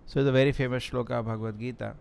So the very famous shloka of Bhagavad Gita,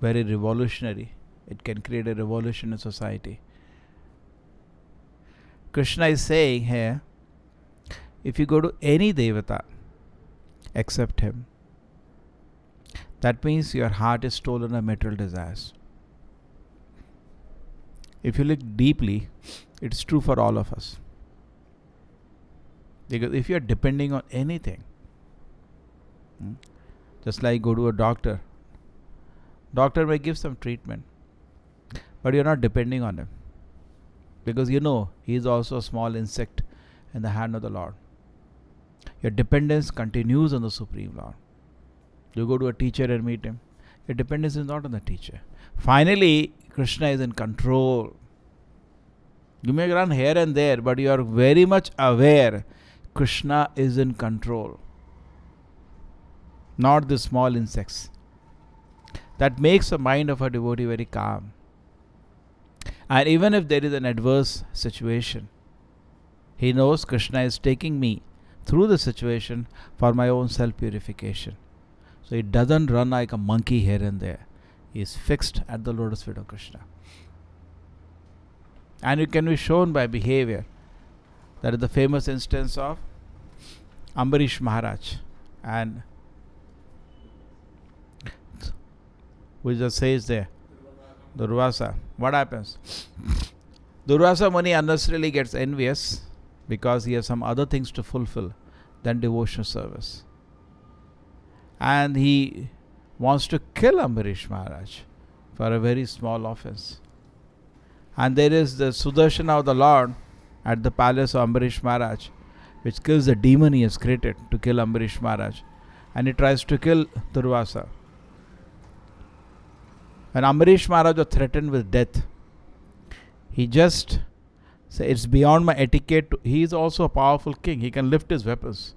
very revolutionary. It can create a revolution in society. Krishna is saying here, if you go to any devata, accept him. That means your heart is stolen of material desires. If you look deeply, it's true for all of us. Because if you are depending on anything, just like go to a doctor, doctor may give some treatment, but you're not depending on him. Because you know he is also a small insect in the hand of the Lord. Your dependence continues on the Supreme Lord. You go to a teacher and meet him. Your dependence is not on the teacher. Finally, Krishna is in control. You may run here and there, but you are very much aware Krishna is in control. Not the small insects. That makes the mind of a devotee very calm. And even if there is an adverse situation, he knows Krishna is taking me through the situation for my own self-purification. So he doesn't run like a monkey here and there. He is fixed at the lotus feet of Krishna. And it can be shown by behavior. That is the famous instance of Ambarish Maharaj. And who just says there, Durvasa. What happens? Durvasa Muni unnecessarily gets envious because he has some other things to fulfill than devotional service. And he wants to kill Ambarish Maharaj for a very small offense. And there is the Sudarshana of the Lord at the palace of Ambarish Maharaj, which kills the demon he has created to kill Ambarish Maharaj. And he tries to kill Durvasa. When Ambarish Maharaj was threatened with death, he just said, it's beyond my etiquette. He is also a powerful king. He can lift his weapons.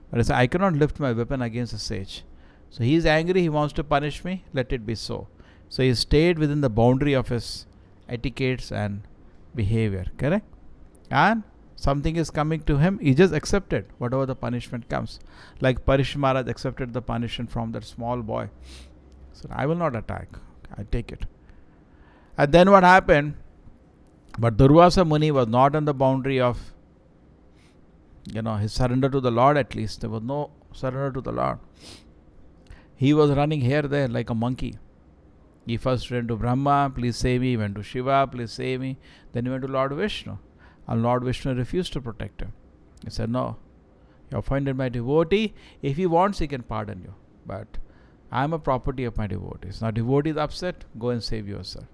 But he said, I cannot lift my weapon against a sage. So he is angry. He wants to punish me. Let it be so. So he stayed within the boundary of his etiquettes and behavior. Correct? And something is coming to him. He just accepted whatever the punishment comes. Like Parikshit Maharaj accepted the punishment from that small boy. So I will not attack. I take it. And then what happened? But Durvasa Muni was not on the boundary of, his surrender to the Lord at least. There was no surrender to the Lord. He was running here, there like a monkey. He first went to Brahma, please save me. He went to Shiva, please save me. Then he went to Lord Vishnu. And Lord Vishnu refused to protect him. He said, no, you offended my devotee. If he wants, he can pardon you. But I am a property of my devotees. Now devotee is upset, go and save yourself.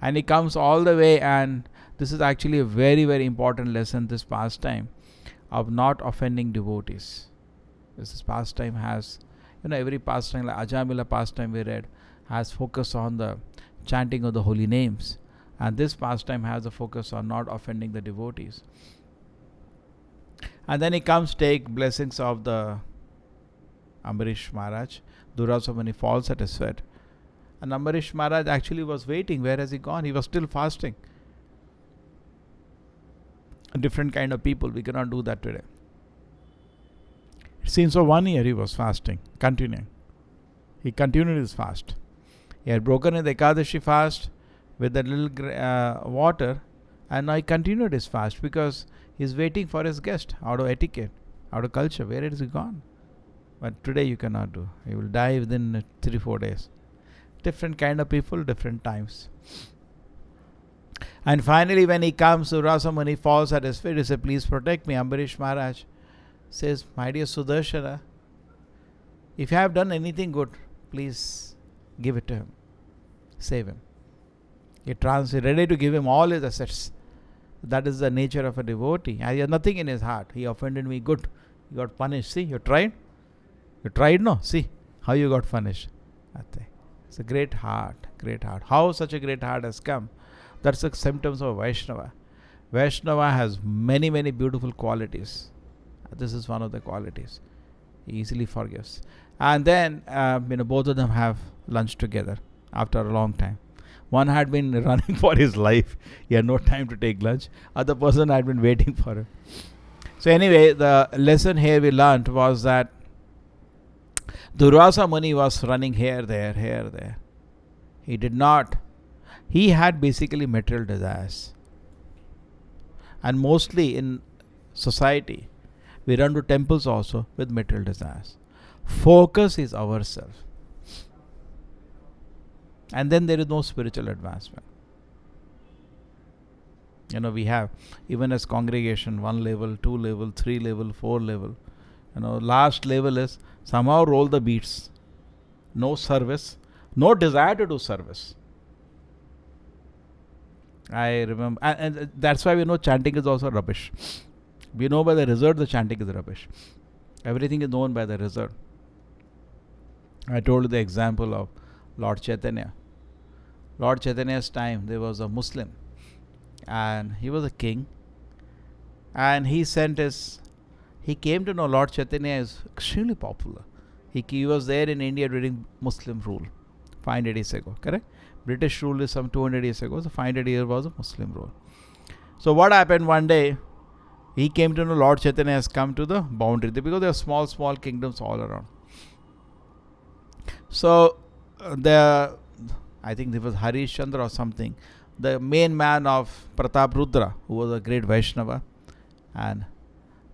And he comes all the way, and this is actually a very, very important lesson, this pastime of not offending devotees. This pastime has, every pastime, like Ajamila pastime we read, has focus on the chanting of the holy names. And this pastime has a focus on not offending the devotees. And then he comes take blessings of the Ambarish Maharaj. Durvasa Muni falls at his feet. And Ambarish Maharaj actually was waiting. Where has he gone? He was still fasting. A different kind of people. We cannot do that today. It seems for 1 year he was fasting, continuing. He continued his fast. He had broken his Ekadashi fast with a little water, and now he continued his fast because he's waiting for his guest out of etiquette, out of culture. Where is he gone? But today you cannot do. He will die within 3-4 days. Different kind of people, different times. And finally, when he comes, Durvasa Muni falls at his feet. He says, please protect me. Ambarish Maharaj says, my dear Sudarshana, if you have done anything good, please give it to him. Save him. He's ready to give him all his assets. That is the nature of a devotee. He has nothing in his heart. He offended me, good. You got punished. See, you tried? You tried, no? See how you got punished. It's a great heart, great heart. How such a great heart has come? That's the symptoms of Vaishnava. Vaishnava has many, many beautiful qualities. This is one of the qualities. He easily forgives. And then, both of them have lunch together after a long time. One had been running for his life. He had no time to take lunch. Other person had been waiting for him. So anyway, the lesson here we learnt was that Durvasa Muni was running here, there. He had basically material desires. And mostly in society, we run to temples also with material desires. Focus is ourselves. And then there is no spiritual advancement. We have, even as congregation, 1 level, 2 level, 3 level, 4 level. Last level is somehow roll the beats. No service, no desire to do service. I remember, and that's why we know chanting is also rubbish. We know by the result the chanting is rubbish. Everything is known by the result. I told you the example of Lord Chaitanya. Lord Chaitanya's time, there was a Muslim, and he was a king, and he came to know Lord Chaitanya is extremely popular. He was there in India during Muslim rule, 500 years ago, correct? British rule is some 200 years ago, so 500 years was a Muslim rule. So what happened one day, he came to know Lord Chaitanya has come to the boundary, because there are small, small kingdoms all around. So I think there was Harish Chandra or something, the main man of Pratap Rudra, who was a great Vaishnava and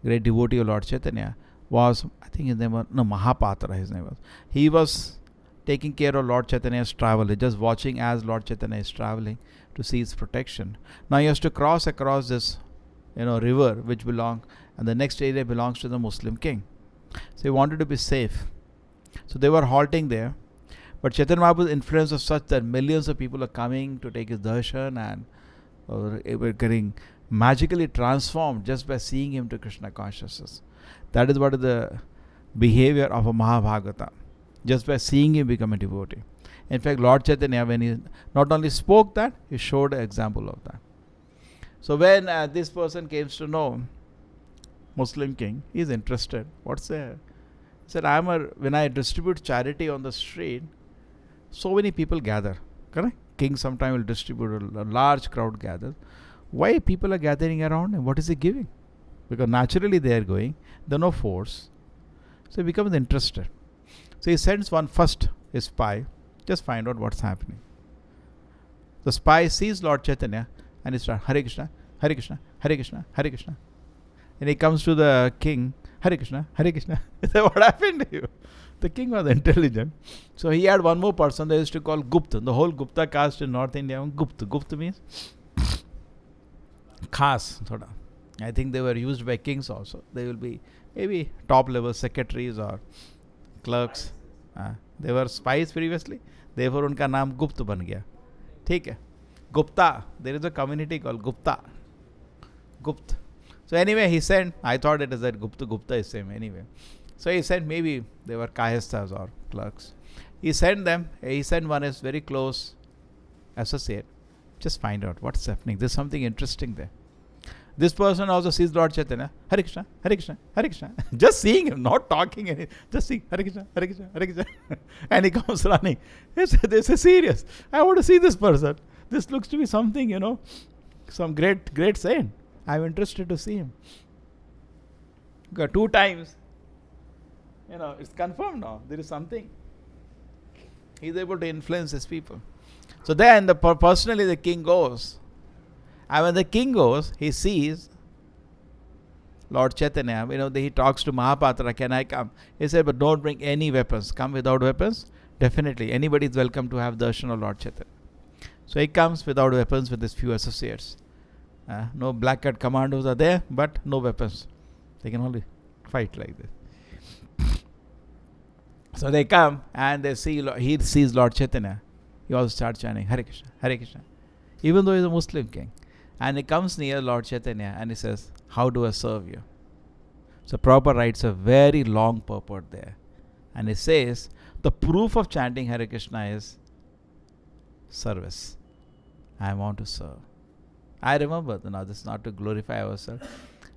great devotee of Lord Chaitanya, was, I think his name was, Mahapatra his name was. He was taking care of Lord Chaitanya's travel. He's just watching as Lord Chaitanya is traveling to see his protection. Now he has to cross across this, river which belongs, and the next area belongs to the Muslim king. So he wanted to be safe. So they were halting there. But Chaitanya Mahaprabhu's influence was such that millions of people are coming to take his darshan and were getting magically transformed just by seeing him to Krishna consciousness. That is what is the behavior of a Mahabhagata. Just by seeing him become a devotee. In fact, Lord Chaitanya, when he not only spoke that, he showed an example of that. So when this person came to know Muslim king, he is interested. What's there? He said, when I distribute charity on the street, so many people gather. Correct? King sometimes will distribute, a large crowd gathers. Why people are gathering around him? What is he giving? Because naturally they are going. There are no force. So he becomes interested. So he sends one first, his spy, just find out what's happening. The spy sees Lord Chaitanya and he starts, Hare Krishna, Hare Krishna, Hare Krishna, Hare Krishna. And he comes to the king, Hare Krishna, Hare Krishna. He said, what happened to you? The king was intelligent. So he had one more person they used to call Gupta. The whole Gupta caste in North India, Gupta. Gupta means khas. I think they were used by kings also. They will be maybe top level secretaries or clerks. They were spies previously. Therefore उनका नाम गुप्त बन गया. ठीक है. Gupta. There is a community called Gupta. Gupt. So anyway, he sent. I thought it is that Gupta is same anyway. So he sent, maybe they were kayastas or clerks. He sent them. He sent one his very close associate. Just find out what's happening. There's something interesting there. This person also sees Lord Chaitanya. Hare Krishna, Hare Krishna, Hare Krishna. Just seeing him, not talking anything. Just seeing Hare Krishna, Hare Krishna, Hare Krishna. And he comes running. He said, this is serious. I want to see this person. This looks to be something, some great saint. I'm interested to see him. Got 2 times. It's confirmed now. There is something. He's able to influence his people. So then, personally, the king goes. And when the king goes, he sees Lord Chaitanya. He talks to Mahapatra, can I come? He said, but don't bring any weapons. Come without weapons? Definitely. Anybody is welcome to have darshan of Lord Chaitanya. So he comes without weapons with his few associates. No black cat commandos are there, but no weapons. They can only fight like this. So they come and they see, he sees Lord Chaitanya. He also starts chanting Hare Krishna, Hare Krishna. Even though he's a Muslim king. And he comes near Lord Chaitanya and he says, how do I serve you? So Prabhupada writes a very long purport there. And he says, the proof of chanting Hare Krishna is service. I want to serve. I remember, now this is not to glorify ourselves.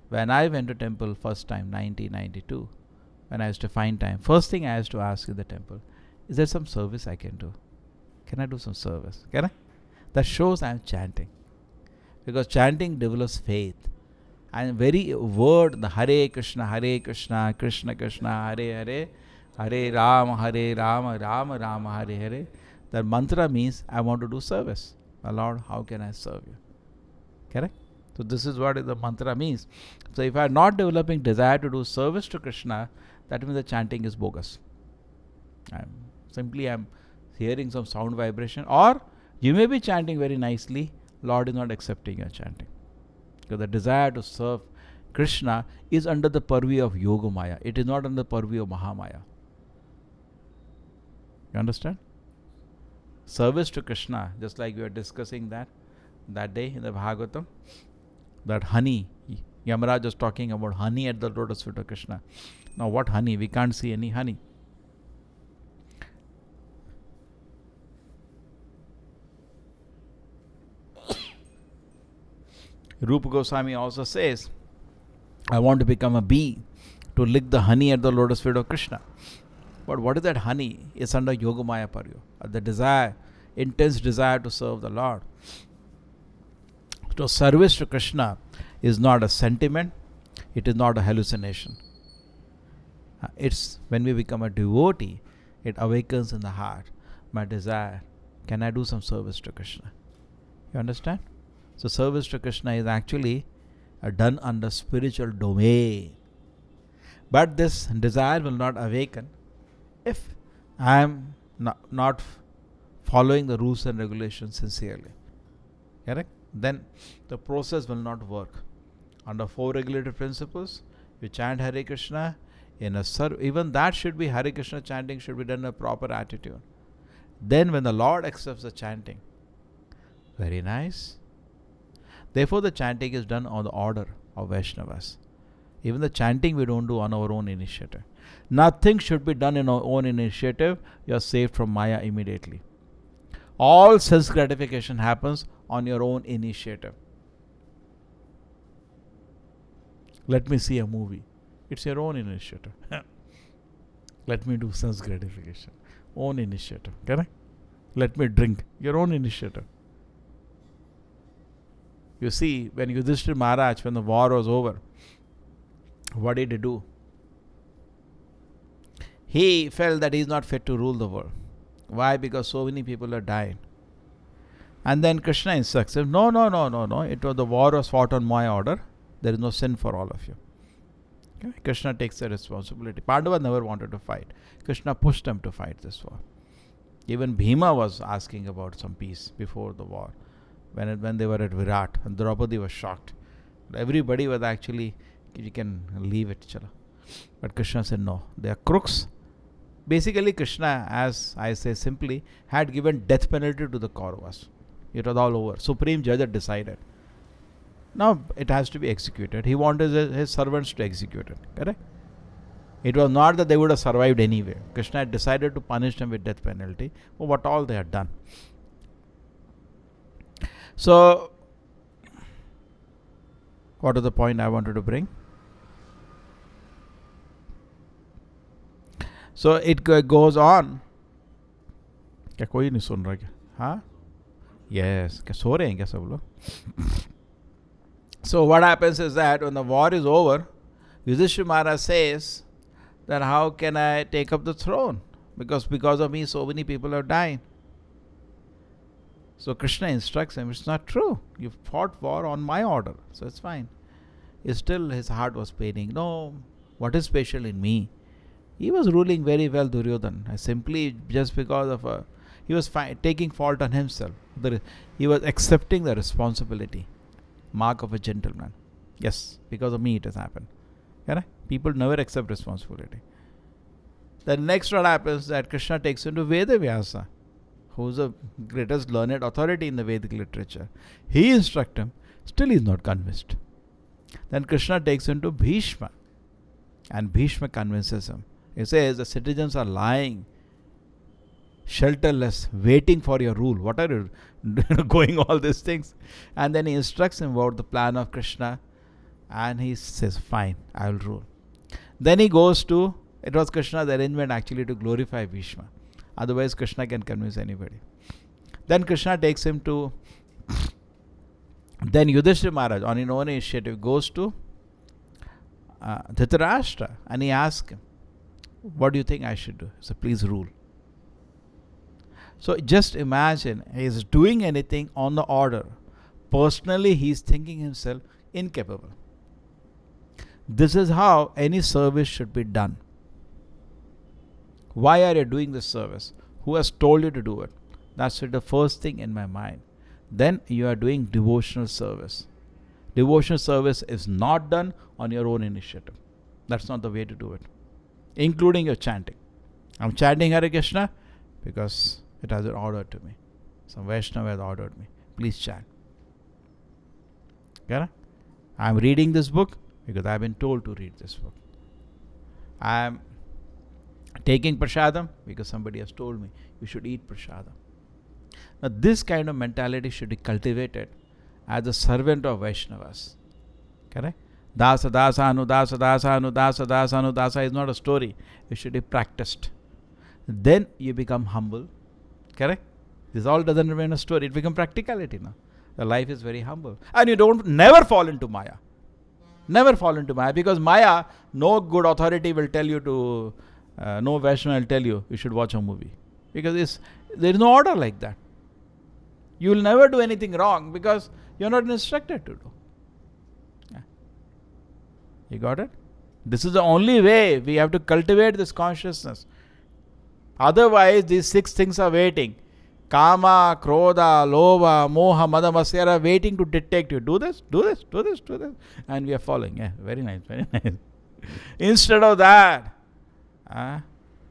When I went to temple first time, 1992, when I used to find time, first thing I used to ask in the temple, is there some service I can do? Can I do some service? Can I? That shows I am chanting. Because chanting develops faith. And very word, the Hare Krishna, Krishna Krishna, Hare Hare, Hare Rama, Rama Rama, Hare Hare. That mantra means I want to do service. Lord, how can I serve you? Correct? So this is what the mantra means. So if I am not developing desire to do service to Krishna, that means the chanting is bogus. I'm hearing some sound vibration, or you may be chanting very nicely, Lord is not accepting your chanting. Because the desire to serve Krishna is under the purview of Yogamaya. It is not under the purview of Mahamaya. You understand? Service to Krishna, just like we were discussing that day in the Bhagavatam, that honey, Yamaraj was talking about honey at the lotus feet of Krishna. Now what honey? We can't see any honey. Rupa Goswami also says, I want to become a bee to lick the honey at the lotus feet of Krishna. But what is that honey? It's under Yogamaya Paryo. The desire, intense desire to serve the Lord. So service to Krishna is not a sentiment. It is not a hallucination. It's when we become a devotee, it awakens in the heart my desire. Can I do some service to Krishna? You understand? So service to Krishna is actually done under spiritual domain. But this desire will not awaken if I am not following the rules and regulations sincerely. Correct? Then the process will not work. Under 4 regulated principles, you chant Hare Krishna in a even that should be Hare Krishna chanting should be done in a proper attitude. Then when the Lord accepts the chanting, very nice. Therefore, the chanting is done on the order of Vaishnavas. Even the chanting we don't do on our own initiative. Nothing should be done in our own initiative. You are saved from Maya immediately. All sense gratification happens on your own initiative. Let me see a movie. It's your own initiative. Let me do sense gratification. Own initiative. Correct? Let me drink. Your own initiative. You see, when Yudhishthira Maharaj, when the war was over, what did he do? He felt that he is not fit to rule the world. Why? Because so many people are dying. And then Krishna instructs him, no. It was the war was fought on my order. There is no sin for all of you. Okay? Krishna takes the responsibility. Pandava never wanted to fight. Krishna pushed them to fight this war. Even Bhima was asking about some peace before the war. When they were at Virat, and Draupadi was shocked. Everybody was actually, you can leave it, chala. But Krishna said, no, they are crooks. Basically, Krishna, as I say simply, had given death penalty to the Kauravas. It was all over. Supreme Judge had decided. Now it has to be executed. He wanted his servants to execute it. Correct? It was not that they would have survived anyway. Krishna had decided to punish them with death penalty for what all they had done. So, what is the point I wanted to bring? So it goes on. क्या कोई नहीं सुन रहा क्या? हाँ? Yes. क्या सो रहे हैं क्या सब लोग? So what happens is that when the war is over, Yudhishthira Maharaj says that how can I take up the throne? Because of me so many people are dying. So Krishna instructs him, it's not true. You fought war on my order, so it's fine. Still his heart was paining. No, what is special in me? He was ruling very well, Duryodhana. Simply just because of he was taking fault on himself. He was accepting the responsibility. Mark of a gentleman. Yes, because of me it has happened. Correct? People never accept responsibility. The next what happens that Krishna takes him to Veda Vyasa, who is the greatest learned authority in the Vedic literature. He instructs him. Still he is not convinced. Then Krishna takes him to Bhishma. And Bhishma convinces him. He says the citizens are lying, shelterless, waiting for your rule. What are you going all these things? And then he instructs him about the plan of Krishna. And he says, fine, I will rule. Then he goes to, it was Krishna's arrangement actually to glorify Bhishma. Otherwise Krishna can convince anybody. Then Krishna takes him to, then Yudhishthira Maharaj on his own initiative goes to Dhritarashtra and he asks him, what do you think I should do? He said, please rule. So just imagine, he is doing anything on the order. Personally, he is thinking himself incapable. This is how any service should be done. Why are you doing this service? Who has told you to do it? That's the first thing in my mind. Then you are doing devotional service. Devotional service is not done on your own initiative. That's not the way to do it. Including your chanting. I'm chanting Hare Krishna because it has been ordered to me. Some Vaishnava has ordered me. Please chant. Okay? I'm reading this book because I've been told to read this book. I'm taking prasadam because somebody has told me you should eat prasadam. Now this kind of mentality should be cultivated as a servant of Vaishnavas. Correct? Dasa dasa anu dasa dasa anu dasa dasa anu dasa is not a story. It should be practiced. Then you become humble. Correct? This all doesn't remain a story. It becomes practicality now. The life is very humble. And you never fall into Maya. Never fall into Maya. Because Maya, no good authority will tell you to, no Vaishnava will tell you should watch a movie. Because there is no order like that. You will never do anything wrong because you are not instructed to do. Yeah. You got it? This is the only way we have to cultivate this consciousness. Otherwise, these 6 things are waiting. Kama, Krodha, Lova, Moha, Mada, Matsya are waiting to detect you. Do this, do this, do this, do this. And we are following. Yeah, very nice, very nice. Instead of that,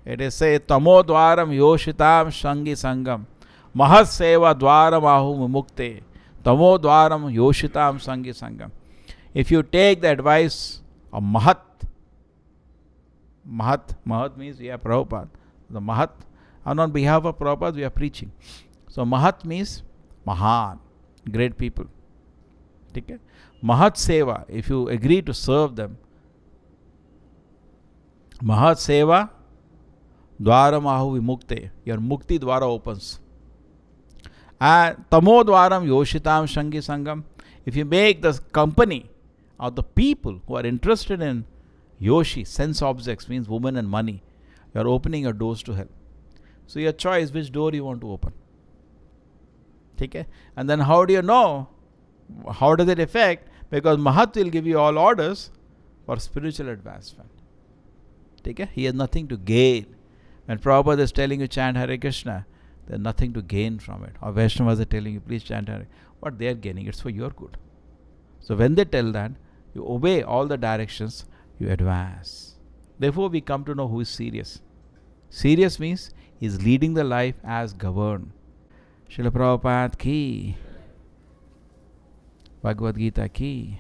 it is say, Tamo dwaram yoshitam shangi sangam. Mahat seva dwaram ahu mukte. Tamo dwaram yoshitam shangi sangam. If you take the advice of Mahat means we are Prabhupada. The Mahat, and on behalf of Prabhupada, we are preaching. So Mahat means Mahan, great people. Okay? Mahat Seva, if you agree to serve them, Mahat Seva, Dwaram Ahu Vimukte, your Mukti Dwara opens. And Tamo Dwaram Yoshitam Shangi Sangam, if you make the company of the people who are interested in Yoshi, sense objects, means woman and money, you are opening your doors to hell. So your choice, which door you want to open. Okay? And then how do you know? How does it affect? Because Mahat will give you all orders for spiritual advancement. Okay? He has nothing to gain. When Prabhupada is telling you chant Hare Krishna, there is nothing to gain from it. Or Vaishnavas are telling you please chant Hare. What they are gaining, it's for your good. So when they tell that, you obey all the directions, you advance. Therefore we come to know who is serious. Serious means he is leading the life as governed. Srila Prabhupada ki, Bhagavad Gita ki.